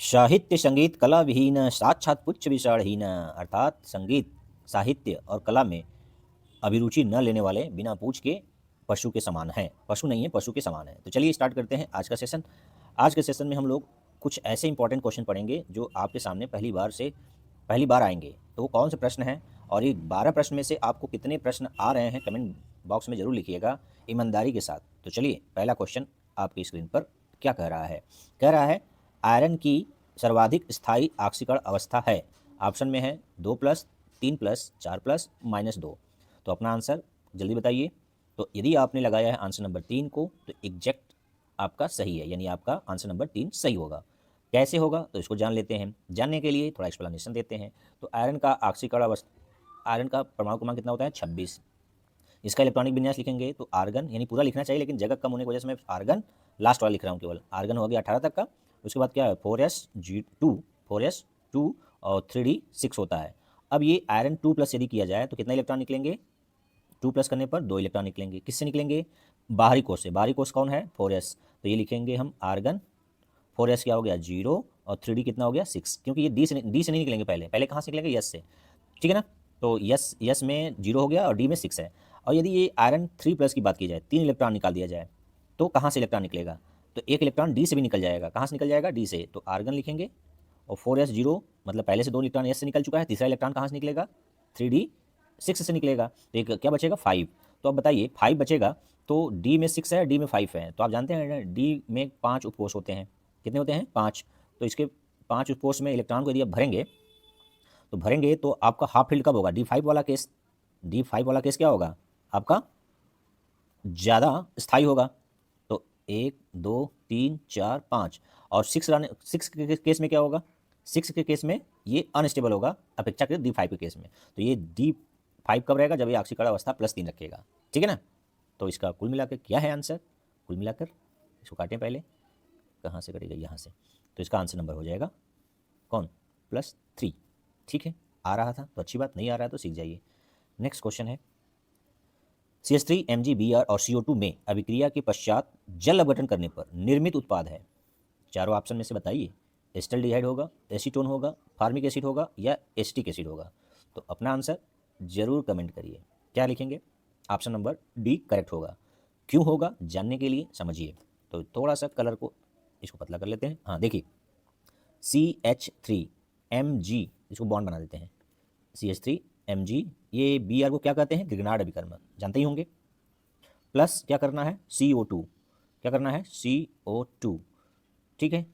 साहित्य संगीत कला विहीन साक्षात पुच्छ विषाणहीन, अर्थात संगीत साहित्य और कला में अभिरुचि न लेने वाले बिना पूछ के पशु के समान हैं। पशु नहीं है, पशु के समान है। तो चलिए स्टार्ट करते हैं आज का सेशन। आज के सेशन में हम लोग कुछ ऐसे इंपॉर्टेंट क्वेश्चन पढ़ेंगे जो आपके सामने पहली बार आएंगे। तो वो कौन से प्रश्न हैं और ये 12 प्रश्न में से आपको कितने प्रश्न आ रहे हैं कमेंट बॉक्स में जरूर लिखिएगा ईमानदारी के साथ। तो चलिए पहला क्वेश्चन आपकी स्क्रीन पर क्या कह रहा है। कह रहा है आयरन की सर्वाधिक स्थायी ऑक्सीकरण अवस्था है। ऑप्शन में है 2+, 3+, 4+, -2। तो अपना आंसर जल्दी बताइए। तो यदि आपने लगाया है आंसर नंबर 3 को तो एग्जैक्ट आपका सही है, यानी आपका आंसर नंबर 3 सही होगा। कैसे होगा तो इसको जान लेते हैं। जानने के लिए थोड़ा एक्सप्लेनेशन देते हैं। तो आयरन का ऑक्सीकरण अवस्था, आयरन का परमाणु क्रमांक कितना होता है 26। इसका इलेक्ट्रॉनिक विन्यास लिखेंगे तो आर्गन, यानी पूरा लिखना चाहिए लेकिन जगह कम होने की वजह से मैं आर्गन लास्ट वाला लिख रहा हूँ केवल। आर्गन हो गया 18 तक का। उसके बाद क्या है 4s2 और 3d6 होता है। अब ये आयरन 2+ यदि किया जाए तो कितना इलेक्ट्रॉन निकलेंगे, 2+ करने पर 2 इलेक्ट्रॉन निकलेंगे। किससे निकलेंगे, बाहरी कोष से। बाहरी कोष कौन है 4s, तो ये लिखेंगे हम आर्गन। 4s क्या हो गया 0 और 3d कितना हो गया 6, क्योंकि ये डी से नहीं निकलेंगे, पहले कहाँ से निकलेंगे यस से, ठीक है ना। तो यस में 0 हो गया और डी में 6 है। और यदि ये आयरन 3+ की बात की जाए, 3 इलेक्ट्रॉन निकाल दिया जाए तो कहाँ से इलेक्ट्रॉन निकलेगा, तो एक इलेक्ट्रॉन डी से भी निकल जाएगा। कहाँ से निकल जाएगा, डी से। तो आर्गन लिखेंगे और 4s 0 मतलब पहले से 2 इलेक्ट्रॉन एस से निकल चुका है। तीसरा इलेक्ट्रॉन कहाँ से निकलेगा 3d6 से निकलेगा। तो एक क्या बचेगा 5। तो अब बताइए 5 बचेगा तो डी में 6 है, डी में 5 है। तो आप जानते हैं डी में 5 उपकोष होते हैं। कितने होते हैं 5। तो इसके 5 उपकोष में इलेक्ट्रॉन को यदि आप भरेंगे तो आपका हाफ फील्ड कब होगा, डी5 वाला केस क्या होगा आपका ज़्यादा स्थायी होगा। तो 1 2 3 4 5 और 6 के केस में क्या होगा, 6 के केस में ये अनस्टेबल होगा अपेक्षाकृत डी5 के केस में। तो ये डी5 कब रहेगा, जब ये ऑक्सीकरण अवस्था +3 रखेगा, ठीक है ना। तो इसका कुल मिलाकर क्या है आंसर, कुल मिलाकर इसको काटें पहले, कहाँ से कटेगा यहाँ से। तो इसका आंसर नंबर हो जाएगा कौन +3, ठीक है। आ रहा था तो अच्छी बात, नहीं आ रहा है तो सीख जाइए। नेक्स्ट क्वेश्चन है CH3 MgBr और CO2 में अभिक्रिया के पश्चात जल अपघटन करने पर निर्मित उत्पाद है। चारों ऑप्शन में से बताइए, एस्टल्डिहाइड होगा, एसीटोन होगा, फार्मिक एसिड होगा या एसिटिक एसिड होगा। तो अपना आंसर जरूर कमेंट करिए। क्या लिखेंगे, ऑप्शन नंबर डी करेक्ट होगा। क्यों होगा जानने के लिए समझिए। तो थोड़ा सा कलर को इसको पतला कर लेते हैं। हाँ देखिए CH3Mg, इसको बॉन्ड बना देते हैं। CH3Mg, ये Br को क्या कहते हैं, ग्रिग्नार्ड अभिकर्मक, जानते ही होंगे। प्लस क्या करना है CO2, क्या करना है CO2, ठीक है।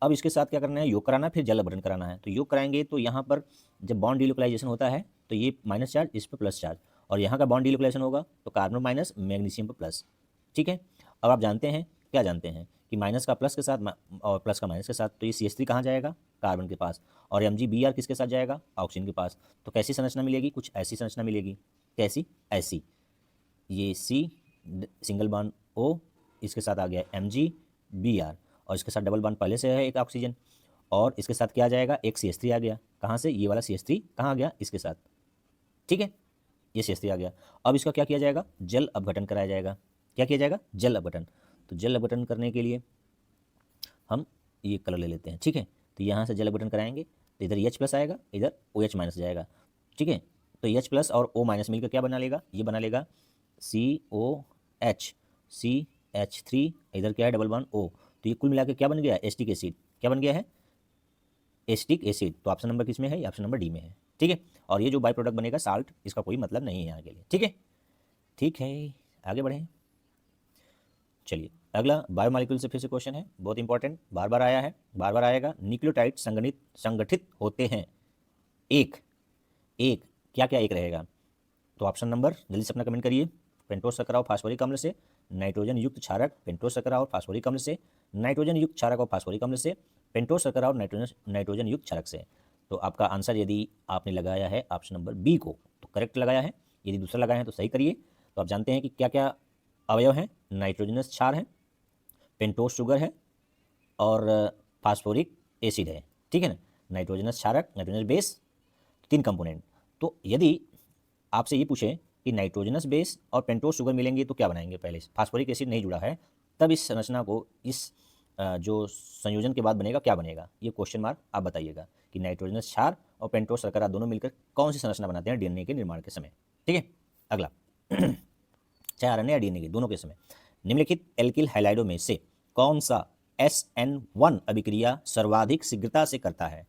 अब इसके साथ क्या करना है, योग कराना है, फिर जल अपघटन कराना है। तो योग कराएंगे तो यहाँ पर जब बॉन्ड डिलोकलाइजेशन होता है तो ये माइनस चार्ज, इस पर प्लस चार्ज, और यहाँ का बॉन्ड डिलोकलाइजेशन होगा तो कार्बन माइनस, मैग्नीशियम पर प्लस, ठीक है। अब आप जानते हैं, क्या जानते हैं कि माइनस का प्लस के साथ और प्लस का माइनस के साथ, तो ये CH3 कहाँ जाएगा, कार्बन के पास, और MgBr किसके साथ जाएगा, ऑक्सीजन के पास। तो कैसी संरचना मिलेगी, कुछ ऐसी संरचना मिलेगी। कैसी, ऐसी, ये C सिंगल बॉन्ड O, इसके साथ आ गया MgBr, और इसके साथ डबल बॉन्ड पहले से है एक ऑक्सीजन, और इसके साथ क्या आ जाएगा, एक CH3 आ गया। कहाँ से, ये वाला CH3 कहाँ आ गया, इसके साथ, ठीक है। ये CH3 आ गया। अब इसका क्या किया जाएगा, जल अपघटन कराया जाएगा। क्या किया जाएगा, जल अपघटन। तो जल अपघटन करने के लिए हम ये कलर ले लेते हैं, ठीक है। तो यहाँ से जल अपघटन कराएंगे तो इधर H+ आएगा, इधर OH- जाएगा, ठीक है। तो H+ और O- मिलकर क्या बना लेगा, ये बना लेगा COH, CH3, इधर क्या है डबल बॉन्ड O। तो ये कुल मिला के क्या बन गया, एसिटिक एसिड। क्या बन गया है, एसिटिक एसिड। तो ऑप्शन नंबर किस में है, ऑप्शन नंबर डी में है, ठीक है। और ये जो बाई प्रोडक्ट बनेगा साल्ट, इसका कोई मतलब नहीं है यहाँ के लिए, ठीक है। ठीक है, आगे बढ़ें। चलिए अगला बायोमॉलिक्यूल से फिर से क्वेश्चन है, बहुत इंपॉर्टेंट, बार बार आया है, बार बार आएगा। न्यूक्लियोटाइड संगठित होते हैं एक एक क्या क्या एक रहेगा। तो ऑप्शन नंबर जल्दी से अपना कमेंट करिए। पेंटोस संकराव फास्फोरिक अम्ल से, नाइट्रोजन युक्त क्षारक पेंटोस संकराव फास्फोरिक अम्ल से, नाइट्रोजन युक्त क्षारक और फास्फोरिक अम्ल से, पेंटोस संकराव नाइट्रोजन युक्त क्षारक से। तो आपका आंसर यदि आपने लगाया है ऑप्शन नंबर बी को तो करेक्ट लगाया है, यदि दूसरा लगाया है तो सही करिए। तो आप जानते हैं कि क्या क्या अवयव हैं, नाइट्रोजनस क्षार है, पेंटोस शुगर है, और फास्फोरिक एसिड है, ठीक है ना। नाइट्रोजनस क्षारक, नाइट्रोजनस बेस, 3 कंपोनेंट। तो यदि आपसे ये पूछे कि नाइट्रोजनस बेस और पेंटोस शुगर मिलेंगे तो क्या बनाएंगे, पहले फास्फोरिक एसिड नहीं जुड़ा है, तब इस संरचना को, इस जो संयोजन के बाद बनेगा क्या बनेगा, ये क्वेश्चन मार्क आप बताइएगा कि नाइट्रोजनस क्षार और पेंटोस शर्करा दोनों मिलकर कौन सी संरचना बनाते हैं डीएनए के निर्माण के समय। ठीक है, अगला चाहे आरएनए या डीएनए के दोनों के समय निम्नलिखित एल्किल हैलाइडों में से कौन सा SN1 अभिक्रिया सर्वाधिक शीघ्रता से करता है।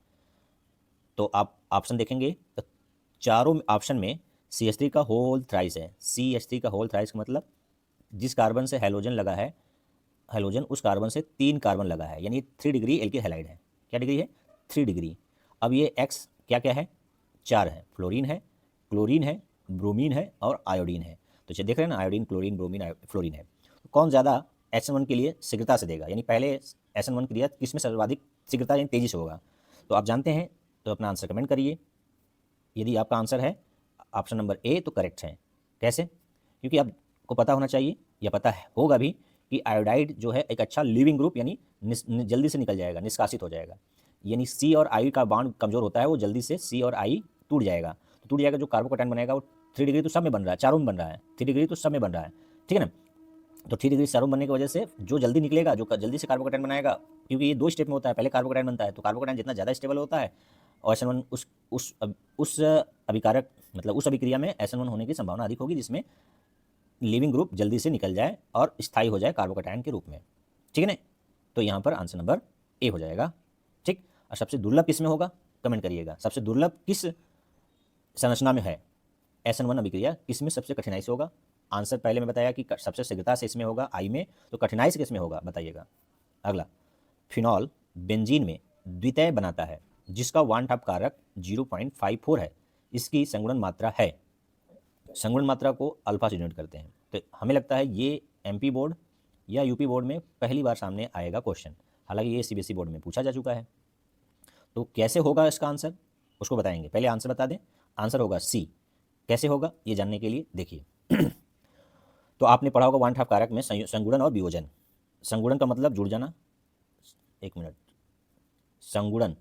तो आप ऑप्शन देखेंगे तो चारों ऑप्शन में CH3 का होल थ्राइस है। CH3 का होल थ्राइस का मतलब जिस कार्बन से हैलोजन लगा है, हैलोजन उस कार्बन से 3 कार्बन लगा है, यानी 3 डिग्री एल्किल हैलाइड है। क्या डिग्री है? 3 डिग्री। अब ये X क्या क्या है? 4 है। फ्लोरीन है, क्लोरीन है, ब्रोमीन है और आयोडीन है। तो देख रहे हैं ना, आयोडीन, क्लोरीन, ब्रोमीन, फ्लोरीन है। तो कौन ज़्यादा SN1 के लिए शीघ्रता से देगा, यानी पहले SN1 क्रिया किस में सर्वाधिक शीघ्रता यानी तेजी से होगा। तो आप जानते हैं, तो अपना आंसर कमेंट करिए। यदि आपका आंसर है ऑप्शन नंबर ए तो करेक्ट है। कैसे? क्योंकि आपको पता होना चाहिए या पता है होगा भी कि आयोडाइड जो है एक अच्छा लिविंग ग्रुप, यानी जल्दी से निकल जाएगा, निष्कासित हो जाएगा। यानी C और I का बॉन्ड कमजोर होता है, वो जल्दी से C और I टूट जाएगा। तो टूट जाएगा, जो कार्बोकैटायन बनेगा वो 3 डिग्री तो सब में बन रहा है, चारों में बन रहा है, 3 डिग्री तो सब में बन रहा है। ठीक है ना, तो 3 डिग्री चारों बनने की वजह से जो जल्दी निकलेगा, जो जल्दी से कार्बोकैटायन बनाएगा, क्योंकि ये 2 स्टेप में होता है, पहले कार्बोकैटायन बनता है, तो कार्बोकैटायन जितना ज़्यादा स्टेबल होता है और SN1 उस अभिकारक मतलब उस अभिक्रिया में SN1 होने की संभावना अधिक होगी, जिसमें लिविंग ग्रुप जल्दी से निकल जाए और स्थायी हो जाए कार्बोकैटायन के रूप में। ठीक है ना, तो यहाँ पर आंसर नंबर ए हो जाएगा। ठीक, और सबसे दुर्लभ किस में होगा कमेंट करिएगा, सबसे दुर्लभ किस संरचना में है SN1 अभिक्रिया, किस में सबसे कठिनाई से होगा। आंसर पहले मैं बताया कि सबसे शीघ्रता से इसमें होगा आई में, तो कठिनाई से किस में होगा बताइएगा। अगला, फिनॉल बेंजीन में द्वितीय बनाता है जिसका वन टॉप कारक 0.54 है, इसकी संगुणन मात्रा है। संगुणन मात्रा को अल्फा से डिनोट करते हैं। तो हमें लगता है ये MP बोर्ड या UP बोर्ड में पहली बार सामने आएगा क्वेश्चन, हालांकि ये CBSE बोर्ड में पूछा जा चुका है। तो कैसे होगा इसका आंसर उसको बताएंगे, पहले आंसर बता दें। आंसर होगा C। कैसे होगा ये जानने के लिए देखिए तो आपने पढ़ा होगा वन टॉप कारक में संगुणन और वियोजन। संगुणन का मतलब जुड़ जाना, एक मिनट, संगुणन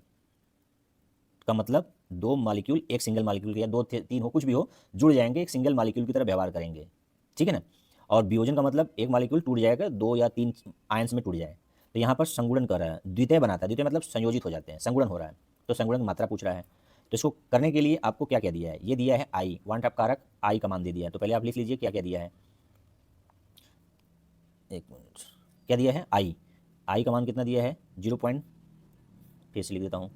का मतलब 2 मॉलिक्यूल एक सिंगल मॉलिक्यूल या 2 3 हो, कुछ भी हो, जुड़ जाएंगे, एक सिंगल मॉलिक्यूल की तरह व्यवहार करेंगे। ठीक है ना, और वियोजन का मतलब एक मॉलिक्यूल टूट जाएगा, 2 या 3 आयंस में टूट जाए। तो यहाँ पर संगुणन कर रहा है, द्वितीय बनाता है, द्वितीय मतलब संयोजित हो जाते हैं, संगुणन हो रहा है, तो संगुणन की मात्रा पूछ रहा है। तो इसको करने के लिए आपको क्या क्या दिया है, ये दिया है आई, वन टॉप कारक आई का मान दे दिया है। तो पहले आप लिख लीजिए क्या क्या दिया है, एक मिनट, क्या दिया है आई, आई का मान कितना दिया है 0. फिर से लिख देता हूँ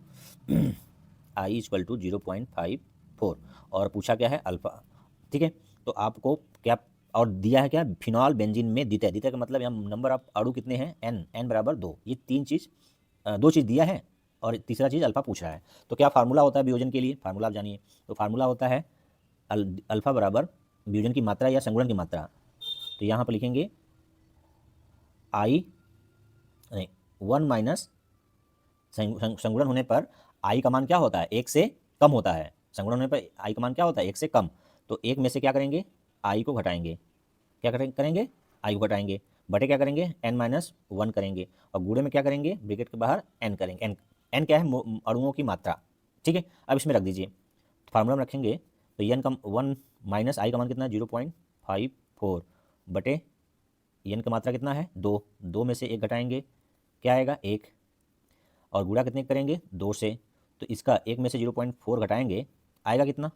आई इक्वल टू 0.54 और पूछा क्या है अल्फा। ठीक है, तो आपको क्या और दिया है क्या, फिनॉल बेंजीन में द्वितीय, द्वितीय का मतलब यहाँ नंबर ऑफ अणु कितने हैं n बराबर 2, ये 3 चीज़ 2 चीज़ दिया है और तीसरा चीज़ अल्फा पूछ रहा है। तो क्या फार्मूला होता है वियोजन के लिए, फार्मूला आप जानिए। तो फार्मूला होता है अल्फा बराबर वियोजन की मात्रा या संगुणन की मात्रा। तो यहाँ पर लिखेंगे आई नहीं 1 माइनस संगुणन होने पर आई का मान क्या होता है 1 से कम होता है, संगुणन होने पर आई का मान क्या होता है 1 से कम। तो 1 में से क्या करेंगे आई को घटाएंगे, क्या करेंगे आई को घटाएंगे, बटे क्या करेंगे n-1 करेंगे और गुणे में क्या करेंगे ब्रैकेट के बाहर n करेंगे। n क्या है अणुओं की मात्रा। ठीक है, अब इसमें रख दीजिए, फार्मूला में रखेंगे तो n का 1 माइनस आई का मान कितना है 0.54 बटे n का मात्रा कितना है 2, 2 में से 1 घटाएंगे क्या आएगा 1 और गुणा कितने करेंगे 2 से, तो इसका 1 में से 0.4 घटाएंगे आएगा कितना,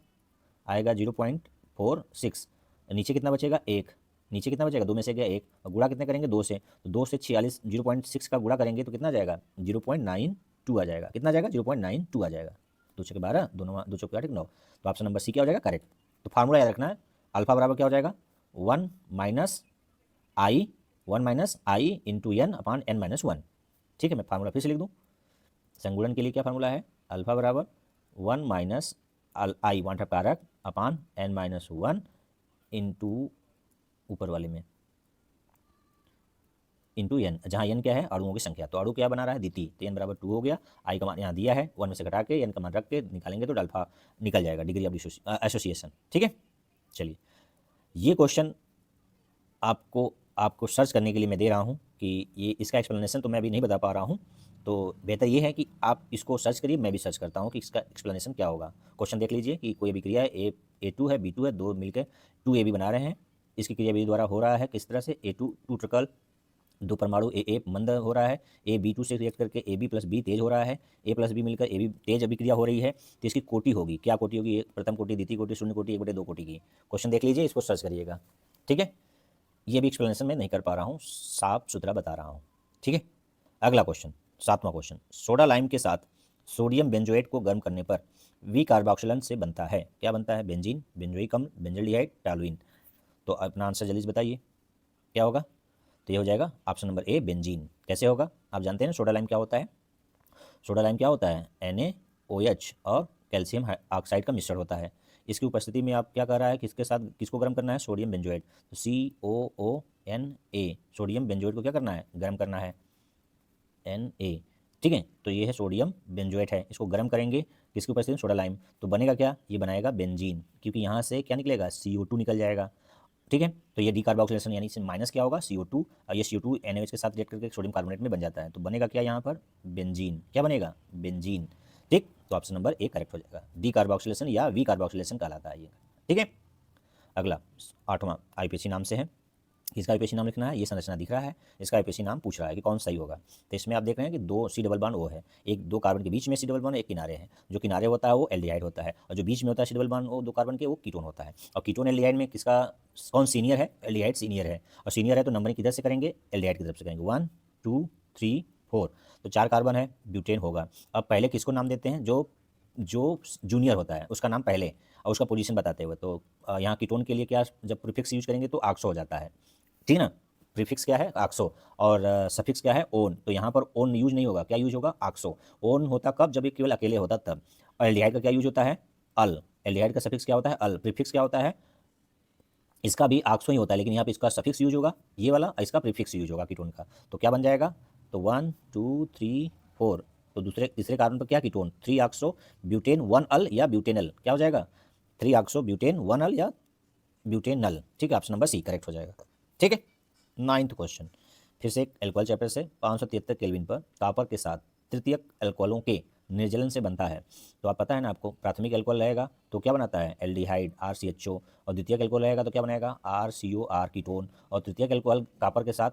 आएगा 0.46, नीचे कितना बचेगा 1, नीचे कितना बचेगा 2 में से गया 1 और गुणा कितने करेंगे 2 से, तो 2 से 46 0.6 का गुणा करेंगे तो कितना आ जाएगा 0.92 आ जाएगा, कितना आ जाएगा 0.92 आ जाएगा, 2 चौके 12, दोनों 2 चौके 8 9। तो ऑप्शन नंबर सी क्या हो जाएगा करेक्ट। तो फार्मूला याद रखना है, अल्फा बराबर क्या हो जाएगा 1 माइनस आई इंटू n अपान n-1। ठीक है, मैं फार्मूला फिर से लिख दूँ, संगुणन के लिए क्या फार्मूला है अल्फा बराबर 1 माइनस आई वन टॉप कारक अपान n-1 इंटू ऊपर वाले में इंटू n, जहाँ n क्या है अणुओं की संख्या, तो अणु क्या बना रहा है द्वितीय, तो n बराबर 2 हो गया, आई का मान यहाँ दिया है 1 में से घटा के n का मान रख के निकालेंगे तो अल्फा निकल जाएगा, डिग्री ऑफ एसोसिएशन। ठीक है, चलिए ये क्वेश्चन आपको सर्च करने के लिए मैं दे रहा हूँ कि ये इसका एक्सप्लेनेशन तो मैं अभी नहीं बता पा रहा हूँ, तो बेहतर ये है कि आप इसको सर्च करिए, मैं भी सर्च करता हूँ कि इसका एक्सप्लेनेशन क्या होगा। क्वेश्चन देख लीजिए कि कोई अभिक्रिया है A2 है B2 है, 2 मिलकर 2AB बना रहे हैं, इसकी क्रिया विधि द्वारा हो रहा है किस तरह से A2 2 ट्रिकल दो परमाणु ए मंद हो रहा है, ए B2 से रिएक्ट करके AB प्लस बी तेज हो रहा है, ए प्लस बी मिलकर AB तेज अभिक्रिया हो रही है, तो इसकी कोटि होगी, क्या कोटि होगी, एक प्रथम कोटि, द्वितीय कोटि, शून्य कोटि, 1/2 कोटि की। क्वेश्चन देख लीजिए, इसको सर्च करिएगा, ठीक है। ये भी एक्सप्लेनेशन मैं नहीं कर पा रहा हूँ, साफ सुथरा बता रहा हूँ, ठीक है। अगला क्वेश्चन, 7वां क्वेश्चन, सोडा लाइम के साथ सोडियम बेंजोएट को गर्म करने पर वी कार्बोक्सिलन से बनता है, क्या बनता है, बेंजीन, बेंजोइक अम्ल, बेंजोल्डिहाइड, टॉलुइन। तो अपना आंसर जल्दी से बताइए क्या होगा। तो ये हो जाएगा ऑप्शन नंबर ए, बेंजीन। कैसे होगा, आप जानते हैं सोडा लाइम क्या होता है। सोडा लाइम क्या होता है, NaOH और कैल्शियम ऑक्साइड का मिश्रण होता है। इसकी उपस्थिति में आप क्या कर रहा है, किसके साथ किसको गर्म करना है, सोडियम बेंजोएट। तो COONA, सोडियम बेंजोएट को क्या करना है, गर्म करना है, Na, ठीक है। तो ये है सोडियम बेंजोएट है, इसको गर्म करेंगे किसकी उपस्थिति में, सोडा लाइम। तो बनेगा क्या, ये बनाएगा बेंजीन, क्योंकि यहाँ से क्या निकलेगा, CO2 निकल जाएगा, ठीक है। तो ये डीकार्बोक्सिलेशन यानी से माइनस क्या होगा, CO2, और ये CO2 NaOH के साथ रिएक्ट करके सोडियम कार्बोनेट में बन जाता है। तो बनेगा क्या यहाँ पर, बेंजीन, क्या बनेगा, बेंजीन, ठीक। तो ऑप्शन नंबर ए करेक्ट हो जाएगा, डीकार्बोक्सिलेशन या वी कार्बोक्सिलेशन कहलाता है ये, ठीक है। अगला 8वां IPSC नाम से है, इसका IPSC नाम लिखना है, ये संरचना दिख रहा है, इसका IPSC नाम पूछ रहा है कि कौन सही होगा। तो इसमें आप देख रहे हैं कि 2 C डबल बॉन्ड O है, एक 2 कार्बन के बीच में C डबल बॉन्ड, एक किनारे है। जो किनारे होता है वो एल्डिहाइड होता है, और जो बीच में होता है C डबल बॉन्ड वो 2 कार्बन के, वो कीटोन होता है। और कीटोन एल्डिहाइड में किसका कौन सीनियर है, एल्डिहाइड सीनियर है, और सीनियर है तो नंबरिंग किधर से करेंगे, एल्डिहाइड की तरफ से करेंगे, 1 2 3 4। तो 4 कार्बन है, ब्यूटेन होगा। अब पहले किसको नाम देते हैं, जो जूनियर होता है उसका नाम पहले, और उसका पोजीशन बताते हुए। तो यहाँ कीटोन के लिए क्या, जब प्रीफिक्स यूज करेंगे तो ऑक्सो हो जाता है, ठीक है ना। प्रीफिक्स क्या है, ऑक्सो, और सफिक्स क्या है, ओन। तो यहाँ पर ओन यूज नहीं होगा, क्या यूज होगा, ऑक्सो। ओन होता कब, जब ये केवल अकेले होता तब। और एल्डिहाइड का क्या यूज होता है, अल। एल्डिहाइड का सफिक्स क्या होता है, अल। प्रीफिक्स क्या होता है, इसका भी ऑक्सो ही होता है, लेकिन यहाँ पे इसका सफिक्स यूज होगा ये वाला, और इसका प्रीफिक्स यूज होगा कीटोन का। तो क्या बन जाएगा, तो 1 2 3 4। तो तीसरे कार्बन पर क्या, कीटोन, 3 ऑक्सो ब्यूटेन 1 अल या ब्यूटेनल, क्या हो जाएगा, 3 ऑक्सो ब्यूटेन 1 अल या ब्यूटेनल, ठीक है। ऑप्शन नंबर सी करेक्ट हो जाएगा, ठीक है। 9th क्वेश्चन, फिर से एक एल्कोहल चैप्टर से, 573 केल्विन पर कॉपर के साथ तृतीयक एल्कोहलों के निर्जलन से बनता है। तो आप पता है ना आपको, प्राथमिक एल्कोहल रहेगा तो क्या बनाता है, एल्डिहाइड RCHO, और द्वितीयक एल्कोहल रहेगा तो क्या बनाएगा, RCOR कीटोन, और तृतीयक एल्कोहल कॉपर के साथ,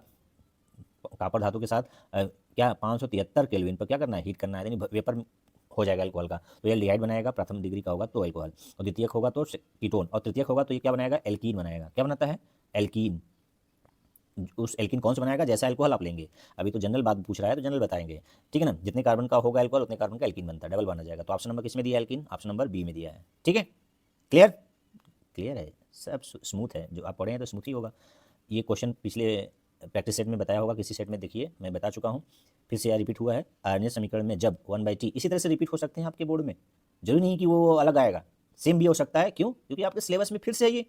कॉपर धातु के साथ क्या 573 केल्विन पर क्या करना है, हीट करना है, यानी वेपर हो जाएगा एल्कोहल का। तो ये एल्डिहाइड बनाएगा, प्रथम डिग्री का होगा तो एल्कोहल, और द्वितीयक होगा तो कीटोन, और तृतीयक होगा तो ये क्या बनाएगा, एल्कीन बनाएगा। क्या बनाता है, एल्कीन। उस एल्कीन कौन सा बनाएगा, जैसा एल्कोहल आप लेंगे। अभी तो जनरल बात पूछ रहा है तो जनरल बताएंगे, ठीक है ना। जितने कार्बन का होगा एल्कोहल, उतने कार्बन का एल्कीन बनता है, डबल बना जाएगा। तो ऑप्शन नंबर किस में दिया है, एल्कीन, ऑप्शन नंबर बी में दिया है, ठीक है। क्लियर, क्लियर है, सब स्मूथ है, जो आप पढ़े हैं तो स्मूथ ही होगा। ये क्वेश्चन पिछले प्रैक्टिस सेट में बताया होगा, किसी सेट में देखिए मैं बता चुका हूँ, फिर से यह रिपीट हुआ है। आयनीय समीकरण में जब 1/T, इसी तरह से रिपीट हो सकते हैं आपके बोर्ड में, जरूरी नहीं कि वो अलग आएगा, सेम भी हो सकता है। क्यों, क्योंकि आपके सिलेबस में फिर से है ये,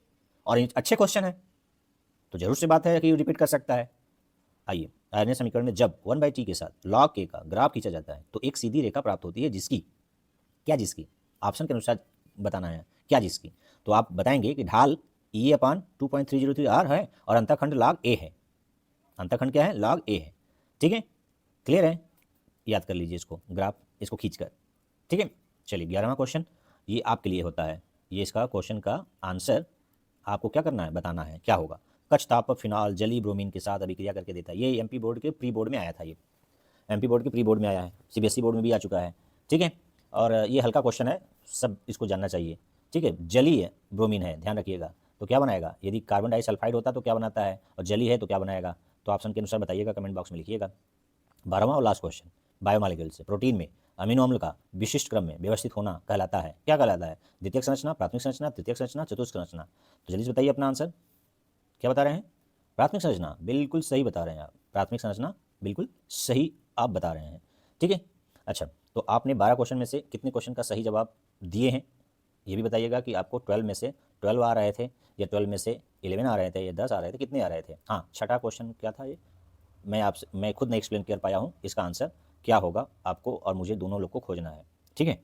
और अच्छे क्वेश्चन है, तो जरूर से बात है कि रिपीट कर सकता है। आइए, आयनीय समीकरण में जब 1/T के साथ log K का ग्राफ खींचा जाता है तो एक सीधी रेखा प्राप्त होती है, जिसकी क्या, जिसकी ऑप्शन के अनुसार बताना है, क्या जिसकी। तो आप बताएंगे कि ढाल E/2.303 R है, और अंतःखंड log A है। अंतःखंड क्या है, log A है, ठीक है। क्लियर है, याद कर लीजिए इसको, ग्राफ इसको खींचकर, ठीक है। चलिए 11वां क्वेश्चन, ये आपके लिए होता है, ये इसका क्वेश्चन का आंसर आपको क्या करना है, बताना है क्या होगा। कच्छ ताप पर फिनाल जली ब्रोमीन के साथ अभिक्रिया करके देता है। ये MP बोर्ड के प्री बोर्ड में आया था, ये MP बोर्ड के प्री बोर्ड में आया है, CBSE बोर्ड में भी आ चुका है, ठीक है। और ये हल्का क्वेश्चन है, सब इसको जानना चाहिए, ठीक है। जली है, ब्रोमीन है, ध्यान रखिएगा, तो क्या बनाएगा, यदि कार्बन डाइसल्फाइड होता तो क्या बनाता है, और जली है तो क्या बनाएगा। तो ऑप्शन के अनुसार बताइएगा, कमेंट बॉक्स में लिखिएगा। 12वां और लास्ट क्वेश्चन, बायोमॉलिक्यूल से प्रोटीन में अमीनो अम्ल का विशिष्ट क्रम में व्यवस्थित होना कहलाता है, क्या कहलाता है, द्वितीयक संरचना, प्राथमिक संरचना, तृतीयक संरचना, चतुर्थ संरचना। तो जल्दी से बताइए अपना आंसर, क्या बता रहे हैं, प्राथमिक संरचना, बिल्कुल सही बता रहे हैं आप, प्राथमिक संरचना बिल्कुल सही आप बता रहे हैं, ठीक है। अच्छा, तो आपने 12 क्वेश्चन में से कितने क्वेश्चन का सही जवाब दिए हैं, ये भी बताइएगा कि आपको 12 में से 12 आ रहे थे, या 12 में से 11 आ रहे थे, या 10 आ रहे थे, कितने आ रहे थे। हाँ, छठा क्वेश्चन क्या था, ये मैं खुद नहीं एक्सप्लेन कर पाया हूँ, इसका आंसर क्या होगा आपको और मुझे दोनों लोग को खोजना है, ठीक है।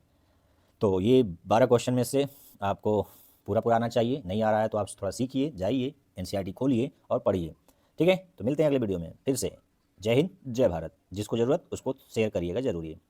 तो ये 12 क्वेश्चन में से आपको पूरा पूरा आना चाहिए, नहीं आ रहा है तो आप थोड़ा सीखिए, जाइए NCERT खोलिए और पढ़िए, ठीक है। तो मिलते हैं अगले वीडियो में फिर से। जय हिंद, जय भारत, जिसको ज़रूरत उसको शेयर करिएगा, जरूरी है।